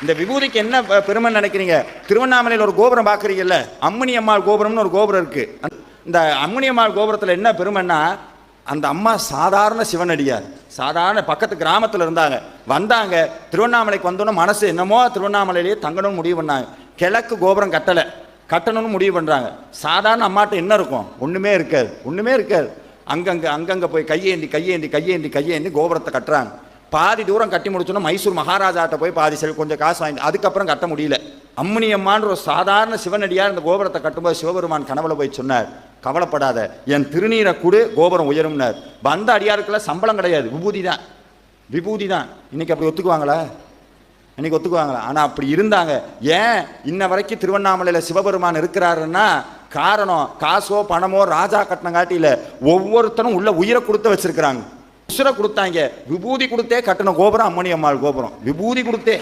இந்த விபூதிக்கு என்ன பெருமை நினைக்கிறீங்க? திருவண்ணாமலையில் ஒரு கோபுரம் பார்க்குறீங்கல்ல, அம்மணி அம்மாள் கோபுரம்னு ஒரு கோபுரம் இருக்கு. இந்த அம்மணி அம்மாள் கோபுரத்தில் என்ன பெருமைன்னா, அந்த அம்மா சாதாரண சிவனடியார், சாதாரண பக்கத்து கிராமத்தில் இருந்தாங்க. வந்தாங்க, திருவண்ணாமலைக்கு வந்தோன்னே மனசு என்னமோ திருவண்ணாமலையிலேயே தங்கணும்னு முடிவு பண்ணாங்க. கிழக்கு கோபுரம் கட்டணும்னு முடிவு பண்ணுறாங்க. சாதாரண அம்மாட்ட என்ன இருக்கும்? ஒன்றுமே இருக்காது, ஒன்றுமே இருக்காது. அங்கங்கே போய் கையேந்தி கோபுரத்தை கட்டுறாங்க. பாதி தூரம் கட்டி முடிச்சோன்னா மைசூர் மகாராஜாட்ட போய் பாதி கொஞ்சம் காசு வாங்கி அதுக்கப்புறம் கட்ட முடியல. அம்மணி அம்மான்ற ஒரு சாதாரண சிவனடியார் இந்த கோபுரத்தை கட்டும்போது சிவபெருமான் கனவுல போய் சொன்னார், கவலைப்படாத, என் திருநீரை கூடு, கோபுரம் உயரும்னார். வந்த அடியாருக்கெல்லாம் சம்பளம் கிடையாது, விபூதி தான். இன்னைக்கு அப்படி ஒத்துக்குவாங்களா? இன்னைக்கு ஒத்துக்குவாங்களா? ஆனால் அப்படி இருந்தாங்க. ஏன் இன்ன வரைக்கும் திருவண்ணாமலையில் சிவபெருமான் இருக்கிறாருன்னா காரணம் காசோ பணமோ ராஜா கட்டணம் காட்டியில் ஒவ்வொருத்தரும் உள்ள உயிரை கொடுத்து வச்சிருக்கிறாங்க. உசுரை கொடுத்தாங்க. விபூதி கொடுத்தே கட்டணம் கோபுரம் அம்மணி அம்மாள் கோபுரம், விபூதி கொடுத்தே.